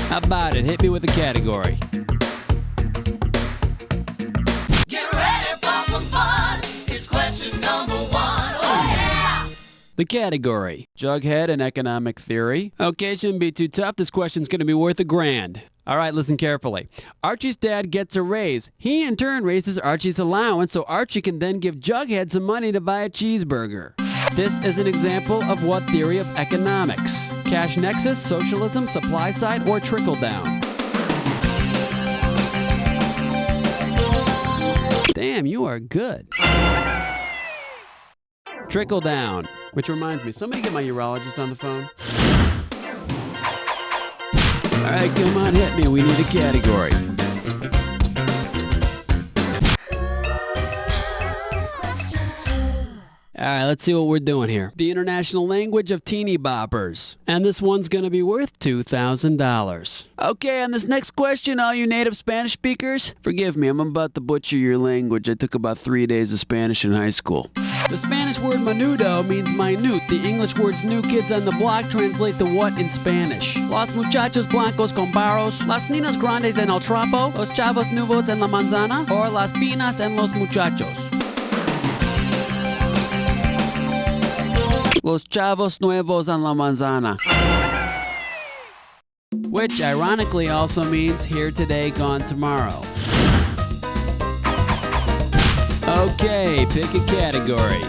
How about it? Hit me with a category. Get ready for some fun. It's question number 1. Oh yeah! The category, Jughead and economic theory. Okay, shouldn't be too tough. This question's going to be worth $1,000. All right, listen carefully. Archie's dad gets a raise. He in turn raises Archie's allowance so Archie can then give Jughead some money to buy a cheeseburger. This is an example of what theory of economics? Cash nexus, socialism, supply side, or trickle down? Damn, you are good. Trickle down. Which reminds me, somebody get my urologist on the phone. All right, come on, hit me. We need a category. All right, let's see what we're doing here. The international language of teeny boppers. And this one's going to be worth $2,000. Okay, on this next question, all you native Spanish speakers, forgive me, I'm about to butcher your language. I took about 3 days of Spanish in high school. The Spanish word menudo means minute. The English words new kids on the block translate to what in Spanish? Los muchachos blancos con barros, las niñas grandes en el trapo, los chavos nuevos en la manzana, or las pinas en los muchachos. Los chavos nuevos en la manzana. Which ironically also means here today, gone tomorrow. Okay, pick a category.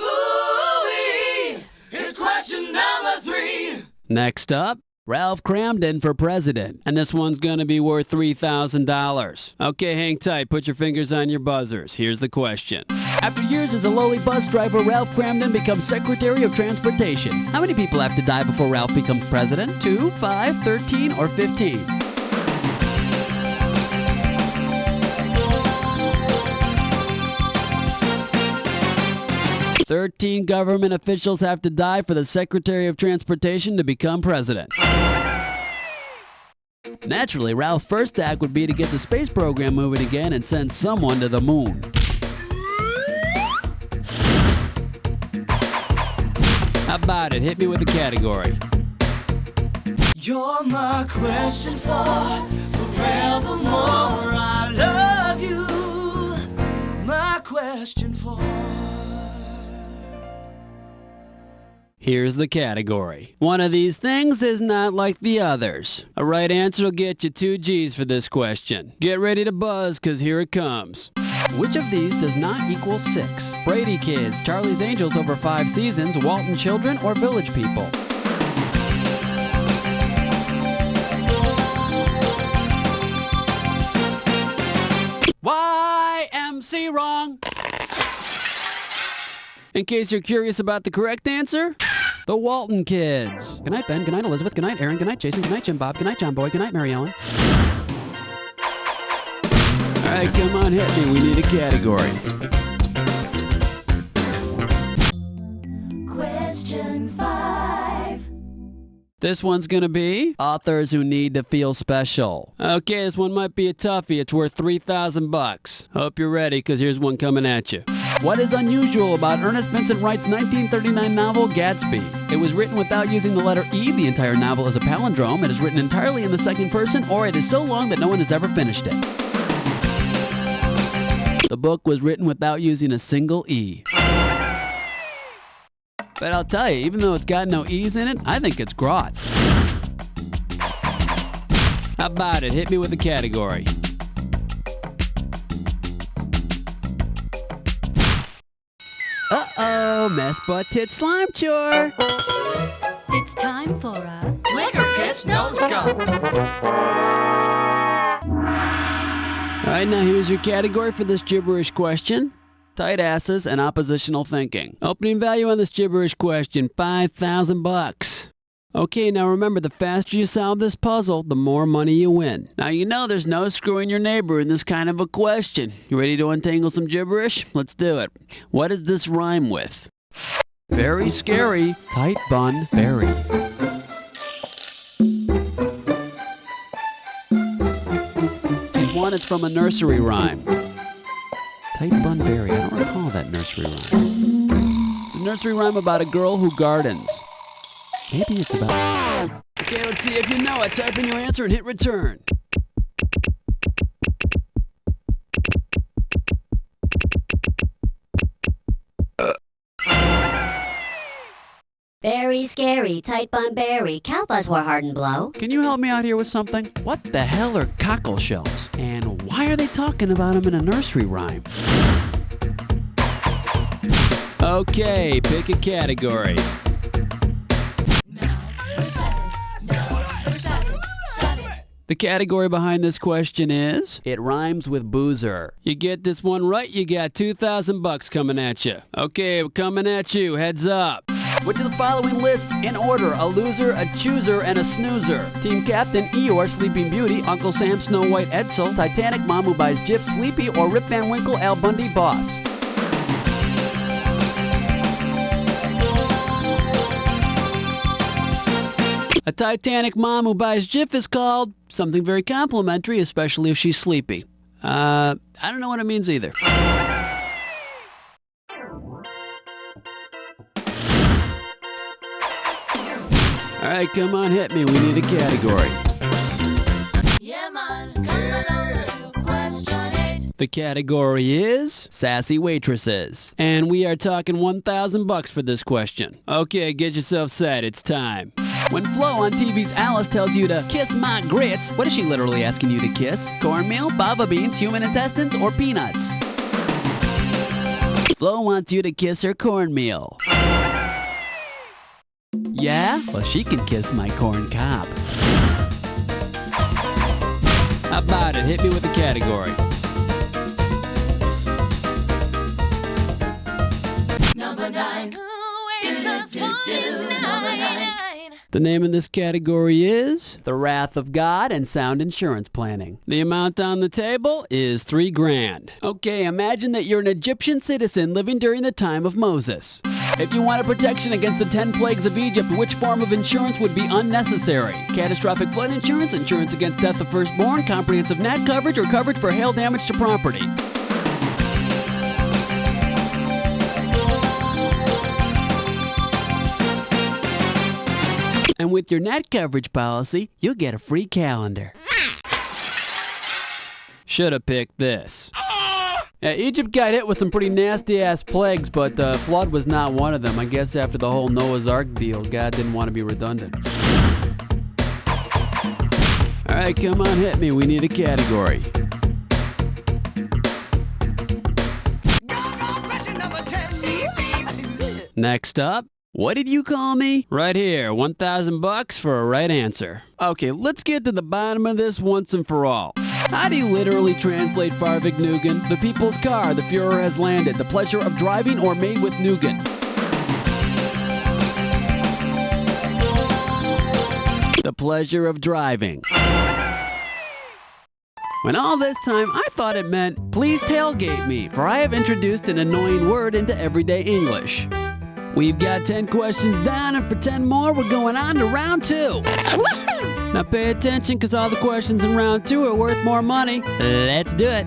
Ooh-wee! It's question number 3. Next up, Ralph Cramden for president. And this one's gonna be worth $3,000. Okay, hang tight, put your fingers on your buzzers. Here's the question. After years as a lowly bus driver, Ralph Cramden becomes Secretary of Transportation. How many people have to die before Ralph becomes president? 2, 5, 13, or 15? "13 government officials have to die for the Secretary of Transportation to become president." Naturally, Ralph's first act would be to get the space program moving again and send someone to the moon. How about it? Hit me with a category. You're my question for forevermore. I love you. My question for. Here's the category. One of these things is not like the others. A right answer will get you 2 G's for this question. Get ready to buzz, because here it comes. Which of these does not equal 6? Brady Kids, Charlie's Angels over 5 seasons, Walton Children, or Village People? YMC wrong. In case you're curious about the correct answer, the Walton Kids. Good night, Ben. Good night, Elizabeth. Good night, Aaron. Good night, Jason. Good night, Jim Bob. Good night, John Boy. Good night, Mary Ellen. All right, come on, hit me. We need a category. Question 5. This one's gonna be authors who need to feel special. Okay, this one might be a toughie. It's worth $3,000. Hope you're ready, because here's one coming at you. What is unusual about Ernest Vincent Wright's 1939 novel, Gatsby? It was written without using the letter E. The entire novel is a palindrome. It is written entirely in the second person, or it is so long that no one has ever finished it. The book was written without using a single E. But I'll tell you, even though it's got no E's in it, I think it's grot. How about it? Hit me with a category. Uh-oh, mess butt tit slime chore. It's time for a Liquor Piss No Scope. All right, now here's your category for this gibberish question. Tight asses and oppositional thinking. Opening value on this gibberish question, $5,000. Okay, now remember, the faster you solve this puzzle, the more money you win. Now you know there's no screwing your neighbor in this kind of a question. You ready to untangle some gibberish? Let's do it. What does this rhyme with? Very scary, tight bun, berry. One, it's from a nursery rhyme. Tight bun berry. I don't recall that nursery rhyme. It's a nursery rhyme about a girl who gardens. Maybe it's about... Okay, let's see if you know it. Type in your answer and hit return. Very scary, tight bun berry, cow buzz whore hard and blow. Can you help me out here with something? What the hell are cockle shells? And why are they talking about them in a nursery rhyme? Okay, pick a category. The category behind this question is, it rhymes with boozer. You get this one right, you got $2,000 coming at you. Okay, coming at you, heads up. Which of the following lists in order? A loser, a chooser, and a snoozer. Team Captain, Eeyore, Sleeping Beauty, Uncle Sam, Snow White, Edsel, Titanic, Mom Who Buys Jif, Sleepy, or Rip Van Winkle, Al Bundy, Boss. A Titanic mom who buys Jif is called something very complimentary, especially if she's sleepy. I don't know what it means either. All right, come on, hit me. We need a category. Yeah, man, come along to question 8. The category is sassy waitresses. And we are talking $1,000 for this question. Okay, get yourself set. It's time. When Flo on TV's Alice tells you to kiss my grits, what is she literally asking you to kiss? Cornmeal, fava beans, human intestines, or peanuts? Flo wants you to kiss her cornmeal. Yeah? Well, she can kiss my corn cob. How about it? Hit me with the category. Number 9. Number 9. The name of this category is The Wrath of God and Sound Insurance Planning. The amount on the table is $3,000. Okay, imagine that you're an Egyptian citizen living during the time of Moses. If you wanted protection against the 10 plagues of Egypt, which form of insurance would be unnecessary? Catastrophic flood insurance, insurance against death of firstborn, comprehensive nat coverage, or coverage for hail damage to property? And with your net coverage policy, you'll get a free calendar. Should have picked this. Yeah, Egypt got hit with some pretty nasty-ass plagues, but flood was not one of them. I guess after the whole Noah's Ark deal, God didn't want to be redundant. All right, come on, hit me. We need a category. Next up, what did you call me? Right here, $1,000 for a right answer. Okay, let's get to the bottom of this once and for all. How do you literally translate Farvig-Nugan? The people's car, the Fuhrer has landed, the pleasure of driving, or made with nougat? The pleasure of driving. When all this time, I thought it meant, please tailgate me, for I have introduced an annoying word into everyday English. We've got 10 questions down, and for 10 more, we're going on to round 2. Now pay attention, because all the questions in round 2 are worth more money. Let's do it.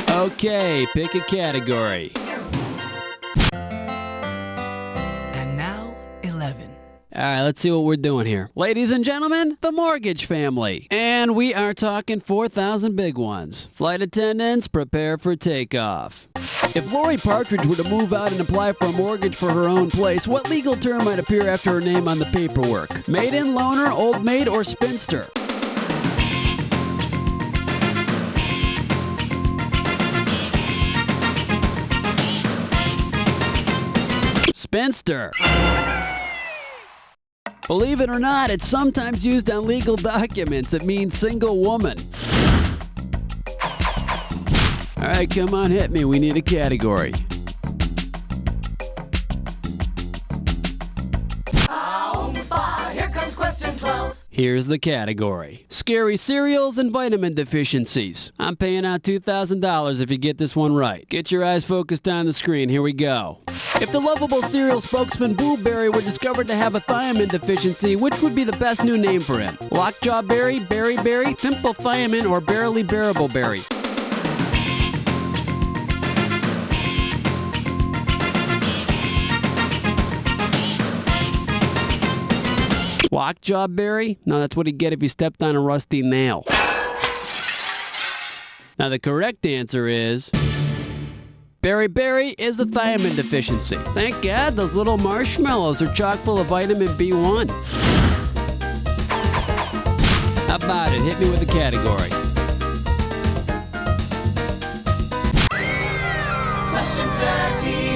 Okay, pick a category. And now, 11. All right, let's see what we're doing here. Ladies and gentlemen, the Mortgage Family. And we are talking 4,000 big ones. Flight attendants, prepare for takeoff. If Lori Partridge were to move out and apply for a mortgage for her own place, what legal term might appear after her name on the paperwork? Maiden, loaner, old maid, or spinster? Spinster. Believe it or not, it's sometimes used on legal documents. It means single woman. All right, come on, hit me. We need a category. Here comes question 12. Here's the category. Scary cereals and vitamin deficiencies. I'm paying out $2,000 if you get this one right. Get your eyes focused on the screen. Here we go. If the lovable cereal spokesman Boo Berry were discovered to have a thiamine deficiency, which would be the best new name for him? Lockjaw Berry, Berry Berry, Simple Thiamine, or Barely Bearable Berry? Lockjaw berry? No, that's what he'd get if he stepped on a rusty nail. Now, the correct answer is... beriberi is a thiamine deficiency. Thank God those little marshmallows are chock full of vitamin B1. How about it? Hit me with a category. Question 13.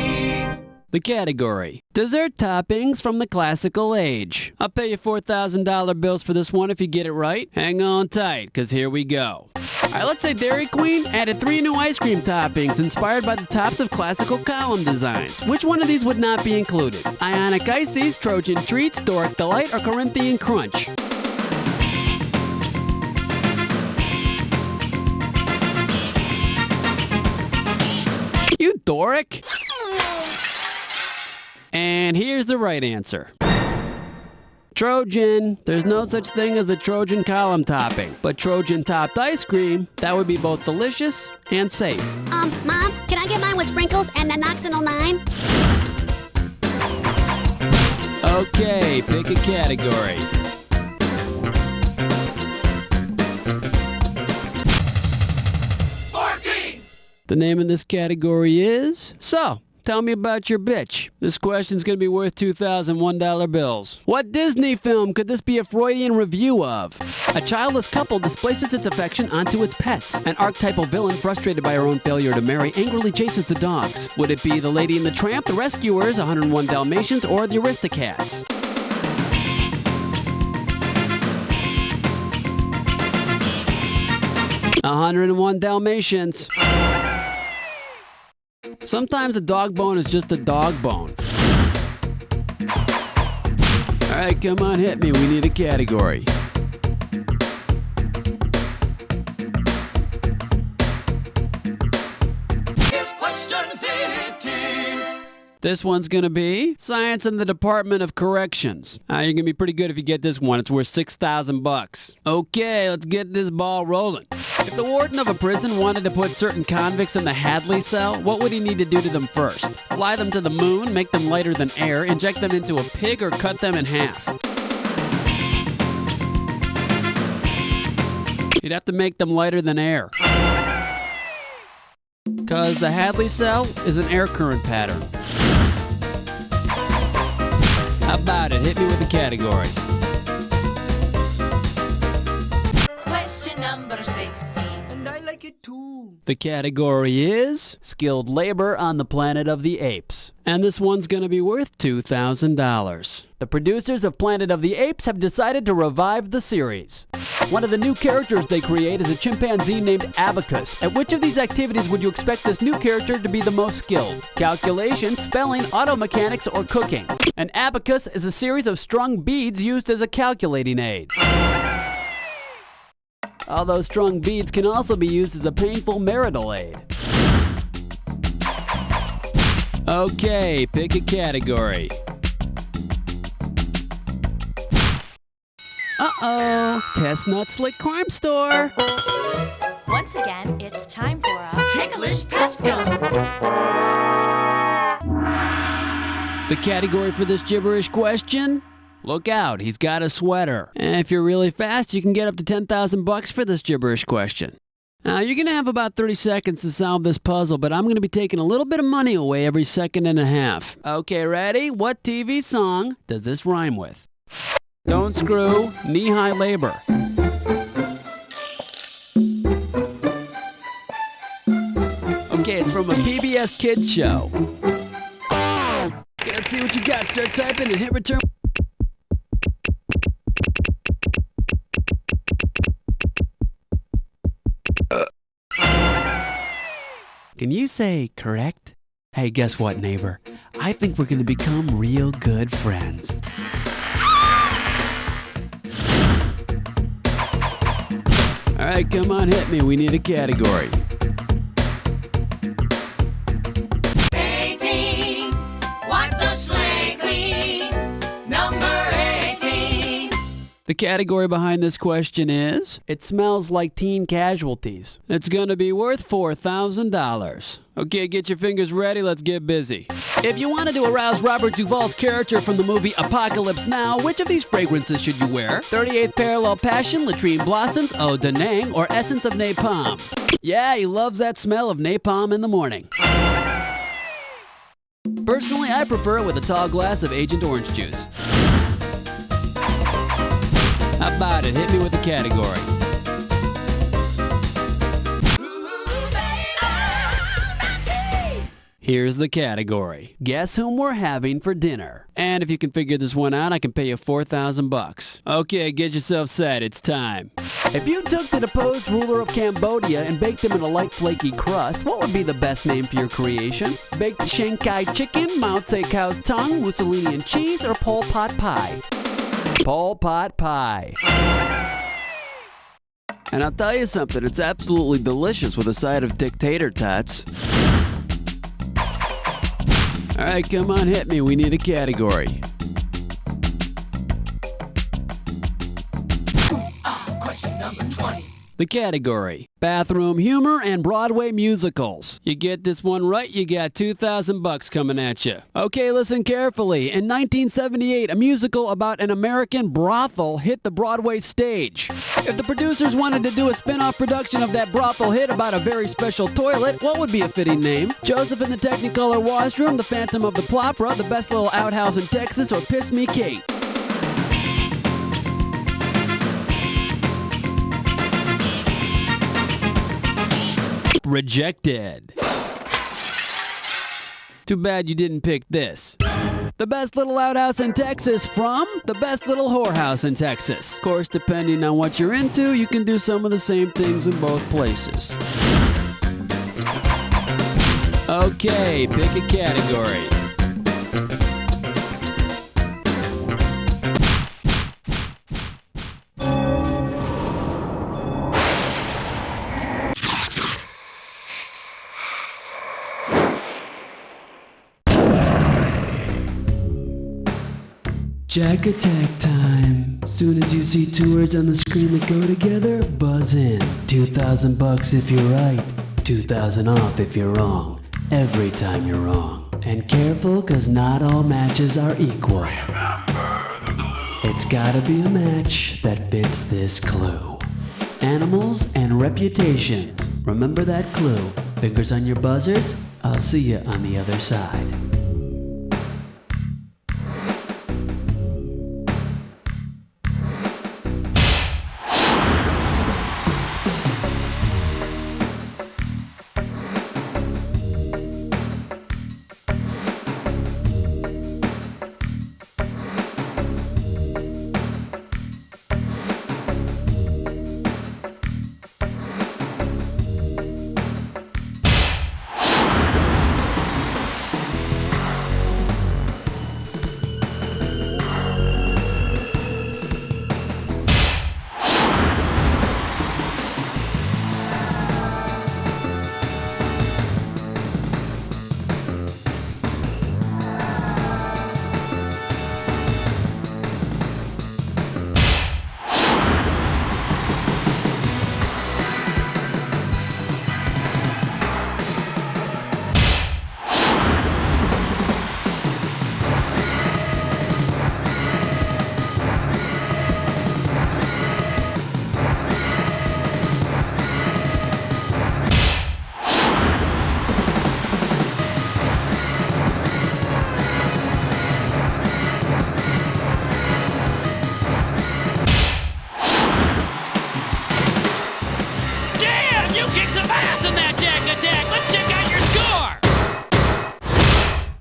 The category: dessert toppings from the classical age. I'll pay you $4,000 bills for this one if you get it right. Hang on tight, because here we go. Alright, let's say Dairy Queen added 3 new ice cream toppings inspired by the tops of classical column designs. Which one of these would not be included? Ionic Ices, Trojan Treats, Doric Delight, or Corinthian Crunch? You Doric! And here's the right answer. Trojan. There's no such thing as a Trojan column topping. But Trojan topped ice cream, that would be both delicious and safe. Mom, can I get mine with sprinkles and Nanoxynol 9? Okay, pick a category. The name of this category is... So, tell me about your bitch. This question's gonna be worth $2,001 bills. What Disney film could this be a Freudian review of? A childless couple displaces its affection onto its pets. An archetypal villain frustrated by her own failure to marry angrily chases the dogs. Would it be The Lady and the Tramp, The Rescuers, 101 Dalmatians, or The Aristocats? "101 Dalmatians." Sometimes a dog bone is just a dog bone. Alright, come on, hit me. We need a category. Here's question 15. This one's gonna be science in the Department of Corrections. You're gonna be pretty good if you get this one. It's worth $6,000. Okay, let's get this ball rolling. If the warden of a prison wanted to put certain convicts in the Hadley cell, what would he need to do to them first? Fly them to the moon, make them lighter than air, inject them into a pig, or cut them in half? You'd have to make them lighter than air. Because the Hadley cell is an air current pattern. How about it? Hit me with a category. Question number 16. And I like it too. The category is skilled labor on the Planet of the Apes. And this one's going to be worth $2,000. The producers of Planet of the Apes have decided to revive the series. One of the new characters they create is a chimpanzee named Abacus. At which of these activities would you expect this new character to be the most skilled? Calculation, spelling, auto mechanics, or cooking? An abacus is a series of strung beads used as a calculating aid. Although strung beads can also be used as a painful marital aid. Okay, pick a category. Uh-oh, Testnut Slick Crime Store. Once again, it's time for a Ticklish Pest Gun. The category for this gibberish question? Look out, he's got a sweater. And if you're really fast, you can get up to $10,000 for this gibberish question. Now, you're going to have about 30 seconds to solve this puzzle, but I'm going to be taking a little bit of money away every second and a half. Okay, ready? What TV song does this rhyme with? Don't screw, knee-high labor. Okay, it's from a PBS Kids show. Let's see what you got. Start typing and hit return. Can you say correct? Hey, guess what, neighbor? I think we're gonna become real good friends. All right, come on, hit me. We need a category. 18. Wipe the slate clean. Number 18. The category behind this question is, it smells like teen casualties. It's gonna be worth $4,000. Okay, get your fingers ready, let's get busy. If you wanted to arouse Robert Duvall's character from the movie Apocalypse Now, which of these fragrances should you wear? 38th Parallel Passion, Latrine Blossoms, Eau de Nang, or Essence of Napalm? Yeah, he loves that smell of napalm in the morning. Personally, I prefer it with a tall glass of Agent Orange Juice. How about it? Hit me with the category. Here's the category. Guess whom we're having for dinner? And if you can figure this one out, I can pay you $4,000. Okay, get yourself set. It's time. If you took the deposed ruler of Cambodia and baked him in a light flaky crust, what would be the best name for your creation? Baked Shanghai chicken, Mao Tse cow's tongue, Mussolini and cheese, or Pol Pot pie? Pol Pot pie. And I'll tell you something, it's absolutely delicious with a side of dictator tots. All right, come on, hit me. We need a category. Question number 20. The category, bathroom humor and Broadway musicals. You get this one right, you got $2,000 coming at you. Okay, listen carefully. In 1978, a musical about an American brothel hit the Broadway stage. If the producers wanted to do a spin-off production of that brothel hit about a very special toilet, what would be a fitting name? Joseph in the Technicolor Washroom, The Phantom of the Plopera, The Best Little Outhouse in Texas, or Piss Me Kate? Rejected. Too bad you didn't pick this. The Best Little Outhouse in Texas from The Best Little Whorehouse in Texas. Of course, depending on what you're into, you can do some of the same things in both places. Okay, pick a category. Jack attack time. Soon as you see two words on the screen that go together, buzz in. $2,000 if you're right, 2,000 off if you're wrong. Every time you're wrong. And careful, cause not all matches are equal. It's gotta be a match that fits this clue. Animals and reputations. Remember that clue. Fingers on your buzzers. I'll see you on the other side.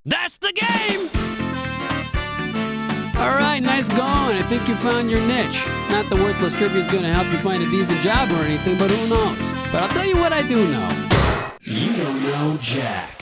That's the game! Alright, nice going. I think you found your niche. Not the worthless trivia is going to help you find a decent job or anything, but who knows? But I'll tell you what I do know. You don't know Jack.